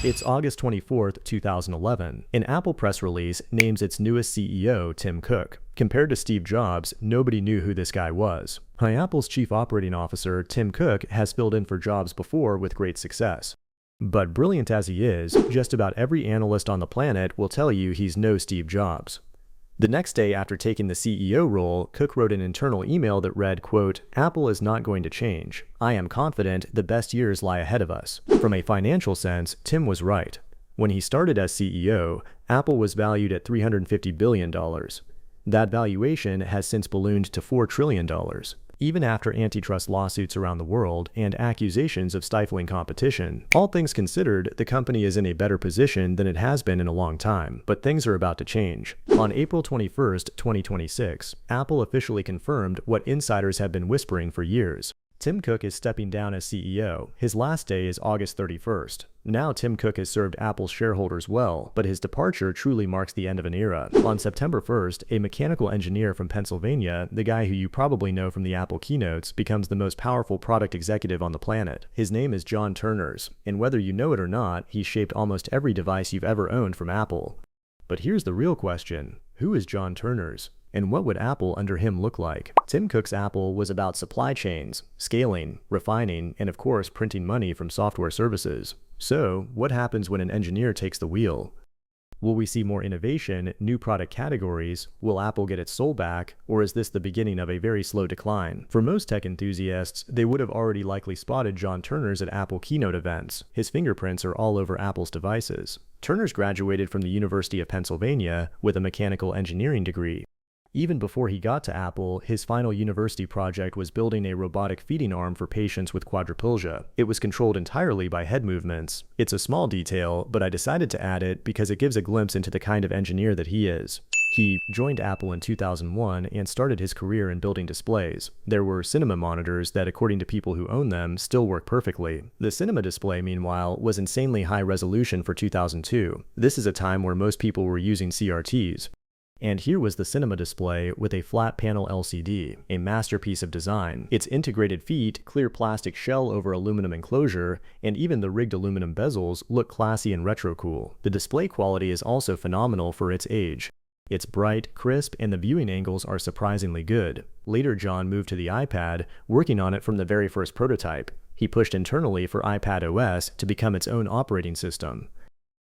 It's August 24th, 2011. An Apple press release names its newest CEO, Tim Cook. Compared to Steve Jobs, nobody knew who this guy was. Apple's chief operating officer, Tim Cook, has filled in for Jobs before with great success. But brilliant as he is, just about every analyst on the planet will tell you he's no Steve Jobs. The next day after taking the CEO role, Cook wrote an internal email that read, quote, "Apple is not going to change. I am confident the best years lie ahead of us." From a financial sense, Tim was right. When he started as CEO, Apple was valued at $350 billion. That valuation has since ballooned to $4 trillion. Even after antitrust lawsuits around the world and accusations of stifling competition, all things considered, the company is in a better position than it has been in a long time, but things are about to change. On April 21st, 2026, Apple officially confirmed what insiders have been whispering for years. Tim Cook is stepping down as CEO. His last day is August 31st. Now Tim Cook has served Apple's shareholders well, but his departure truly marks the end of an era. On September 1st, a mechanical engineer from Pennsylvania, the guy who you probably know from the Apple keynotes, becomes the most powerful product executive on the planet. His name is John Ternus, and whether you know it or not, he's shaped almost every device you've ever owned from Apple. But here's the real question. Who is John Ternus? And what would Apple under him look like? Tim Cook's Apple was about supply chains, scaling, refining, and of course printing money from software services. So, what happens when an engineer takes the wheel? Will we see more innovation, new product categories? Will Apple get its soul back? Or is this the beginning of a very slow decline? For most tech enthusiasts, they would have already likely spotted John Ternus at Apple keynote events. His fingerprints are all over Apple's devices. Ternus graduated from the University of Pennsylvania with a mechanical engineering degree. Even before he got to Apple, his final university project was building a robotic feeding arm for patients with quadriplegia. It was controlled entirely by head movements. It's a small detail, but I decided to add it because it gives a glimpse into the kind of engineer that he is. He joined Apple in 2001 and started his career in building displays. There were cinema monitors that, according to people who own them, still work perfectly. The cinema display, meanwhile, was insanely high resolution for 2002. This is a time where most people were using CRTs. And here was the cinema display with a flat panel LCD, a masterpiece of design. Its integrated feet, clear plastic shell over aluminum enclosure, and even the rigged aluminum bezels look classy and retro cool. The display quality is also phenomenal for its age. It's bright, crisp, and the viewing angles are surprisingly good. Later, John moved to the iPad, working on it from the very first prototype. He pushed internally for iPad OS to become its own operating system.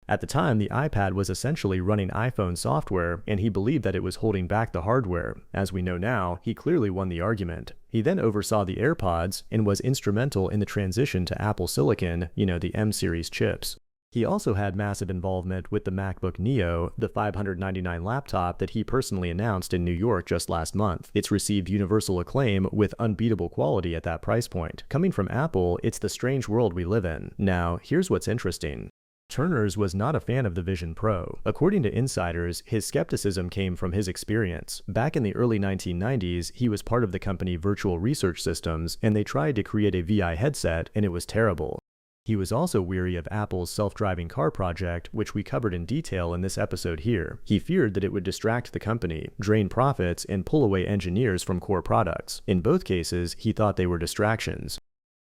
At the time, the iPad was essentially running iPhone software, and he believed that it was holding back the hardware. As we know now, he clearly won the argument. He then oversaw the AirPods and was instrumental in the transition to Apple Silicon, the M-series chips. He also had massive involvement with the MacBook Neo, the $599 laptop that he personally announced in New York just last month. It's received universal acclaim with unbeatable quality at that price point. Coming from Apple, it's the strange world we live in. Now, here's what's interesting. Ternus was not a fan of the Vision Pro. According to insiders, his skepticism came from his experience. Back in the early 1990s, he was part of the company Virtual Research Systems, and they tried to create a VI headset, and it was terrible. He was also weary of Apple's self-driving car project, which we covered in detail in this episode here. He feared that it would distract the company, drain profits, and pull away engineers from core products. In both cases, he thought they were distractions.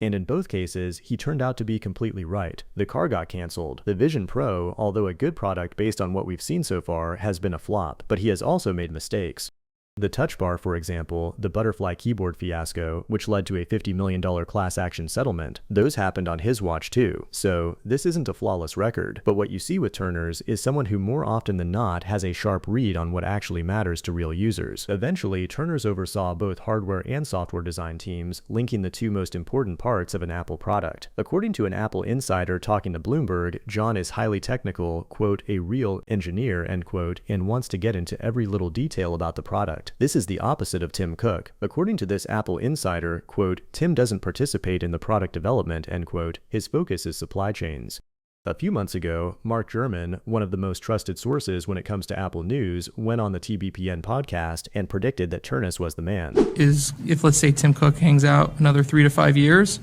And in both cases, he turned out to be completely right. The car got canceled. The Vision Pro, although a good product based on what we've seen so far, has been a flop, but he has also made mistakes. The Touch Bar, for example, the butterfly keyboard fiasco, which led to a $50 million class action settlement, those happened on his watch too. So this isn't a flawless record, but what you see with Ternus is someone who more often than not has a sharp read on what actually matters to real users. Eventually, Ternus oversaw both hardware and software design teams, linking the two most important parts of an Apple product. According to an Apple insider talking to Bloomberg, John is highly technical, quote, a real engineer, end quote, and wants to get into every little detail about the product. This is the opposite of Tim Cook. According to this Apple insider, quote, Tim doesn't participate in the product development, end quote. His focus is supply chains. A few months ago, Mark Gurman, one of the most trusted sources when it comes to Apple news, went on the TBPN podcast and predicted that Ternus was the man. If, let's say, Tim Cook hangs out another 3 to 5 years,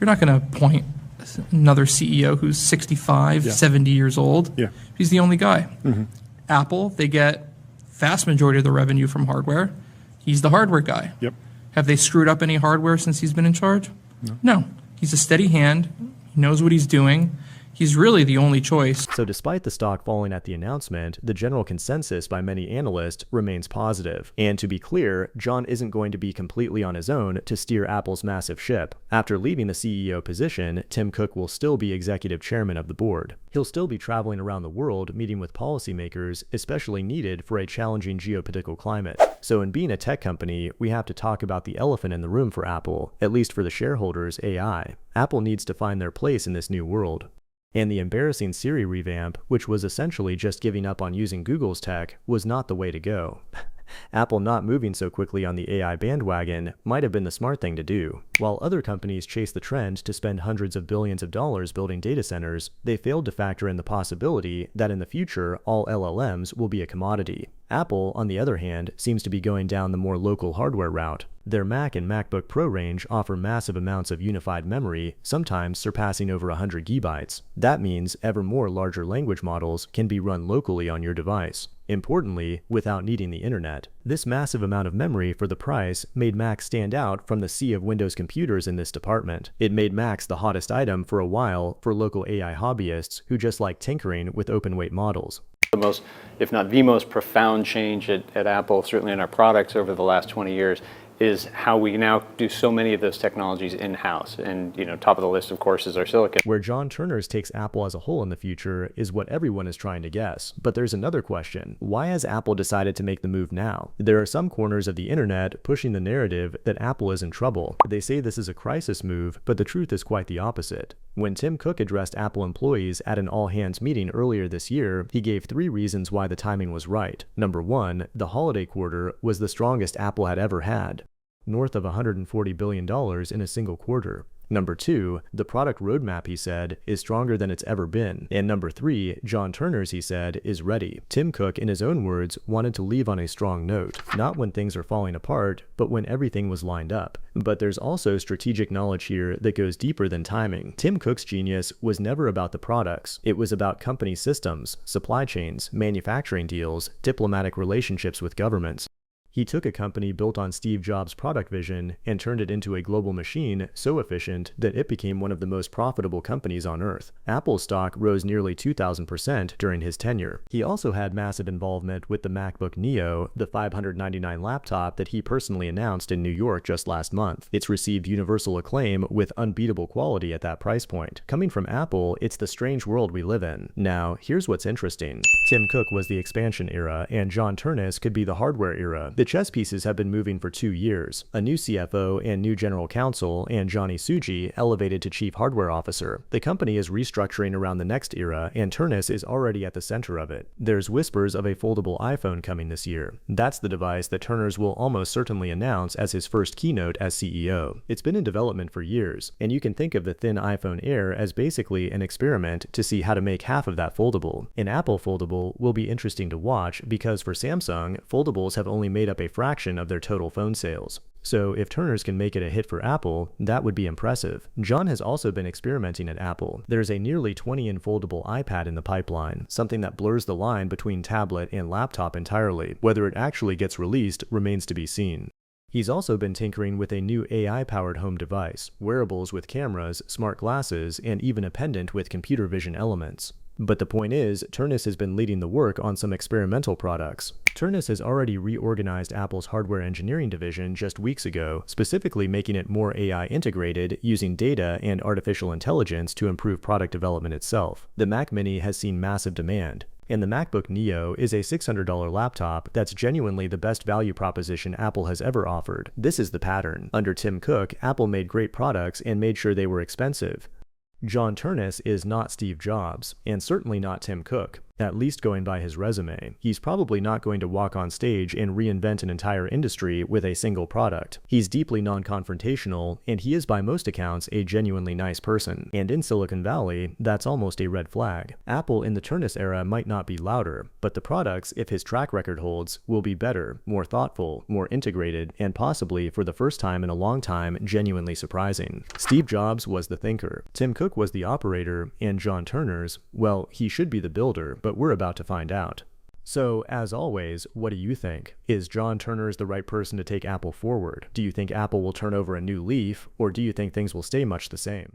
you're not going to appoint another CEO who's 65, 70 years old. Yeah. He's the only guy. Mm-hmm. Apple, they get vast majority of the revenue from hardware. He's the hardware guy. Yep. Have they screwed up any hardware since he's been in charge? No. He's a steady hand. He knows what he's doing. He's really the only choice. So despite the stock falling at the announcement, the general consensus by many analysts remains positive. And to be clear, John isn't going to be completely on his own to steer Apple's massive ship. After leaving the CEO position, Tim Cook will still be executive chairman of the board. He'll still be traveling around the world meeting with policymakers, especially needed for a challenging geopolitical climate. So in being a tech company, we have to talk about the elephant in the room for Apple, at least for the shareholders, AI. Apple needs to find their place in this new world. And the embarrassing Siri revamp, which was essentially just giving up on using Google's tech, was not the way to go. Apple not moving so quickly on the AI bandwagon might have been the smart thing to do. While other companies chase the trend to spend hundreds of billions of dollars building data centers, they failed to factor in the possibility that in the future all LLMs will be a commodity. Apple, on the other hand, seems to be going down the more local hardware route. Their Mac and MacBook Pro range offer massive amounts of unified memory, sometimes surpassing over 100 gigabytes. That means ever more larger language models can be run locally on your device. Importantly, without needing the internet. This massive amount of memory for the price made Mac stand out from the sea of Windows computers in this department. It made Macs the hottest item for a while for local AI hobbyists who just like tinkering with open-weight models. The most, if not the most profound change at Apple, certainly in our products over the last 20 years, is how we now do so many of those technologies in-house. And, top of the list, of course, is our silicon. Where John Ternus takes Apple as a whole in the future is what everyone is trying to guess. But there's another question. Why has Apple decided to make the move now? There are some corners of the internet pushing the narrative that Apple is in trouble. They say this is a crisis move, but the truth is quite the opposite. When Tim Cook addressed Apple employees at an all-hands meeting earlier this year, he gave 3 reasons why the timing was right. Number 1, the holiday quarter was the strongest Apple had ever had, north of $140 billion in a single quarter. Number 2, the product roadmap, he said, is stronger than it's ever been. And number 3, John Ternus, he said, is ready. Tim Cook, in his own words, wanted to leave on a strong note, not when things are falling apart, but when everything was lined up. But there's also strategic knowledge here that goes deeper than timing. Tim Cook's genius was never about the products. It was about company systems, supply chains, manufacturing deals, diplomatic relationships with governments. He took a company built on Steve Jobs' product vision and turned it into a global machine so efficient that it became one of the most profitable companies on earth. Apple's stock rose nearly 2,000% during his tenure. He also had massive involvement with the MacBook Neo, the $599 laptop that he personally announced in New York just last month. It's received universal acclaim with unbeatable quality at that price point. Coming from Apple, it's the strange world we live in. Now, here's what's interesting. Tim Cook was the expansion era, and John Ternus could be the hardware era. The chess pieces have been moving for 2 years. A new CFO and new general counsel, and Johnny Suji elevated to chief hardware officer. The company is restructuring around the next era, and Ternus is already at the center of it. There's whispers of a foldable iPhone coming this year. That's the device that Ternus will almost certainly announce as his first keynote as CEO. It's been in development for years, and you can think of the thin iPhone Air as basically an experiment to see how to make half of that foldable. An Apple foldable will be interesting to watch because for Samsung, foldables have only made up a fraction of their total phone sales. So if Ternus can make it a hit for Apple, that would be impressive. John has also been experimenting at Apple. There's a nearly 20-inch foldable iPad in the pipeline, something that blurs the line between tablet and laptop entirely. Whether it actually gets released remains to be seen. He's also been tinkering with a new AI-powered home device, wearables with cameras, smart glasses, and even a pendant with computer vision elements. But the point is, Ternus has been leading the work on some experimental products. Ternus has already reorganized Apple's hardware engineering division just weeks ago, specifically making it more AI integrated, using data and artificial intelligence to improve product development itself. The Mac Mini has seen massive demand, and the MacBook Neo is a $600 laptop that's genuinely the best value proposition Apple has ever offered. This is the pattern. Under Tim Cook, Apple made great products and made sure they were expensive. John Ternus is not Steve Jobs, and certainly not Tim Cook, at least going by his resume. He's probably not going to walk on stage and reinvent an entire industry with a single product. He's deeply non-confrontational, and he is by most accounts a genuinely nice person. And in Silicon Valley, that's almost a red flag. Apple in the Ternus era might not be louder, but the products, if his track record holds, will be better, more thoughtful, more integrated, and possibly, for the first time in a long time, genuinely surprising. Steve Jobs was the thinker. Tim Cook was the operator, and John Ternus, well, he should be the builder, but we're about to find out. So, as always, what do you think? Is John Ternus the right person to take Apple forward? Do you think Apple will turn over a new leaf, or do you think things will stay much the same?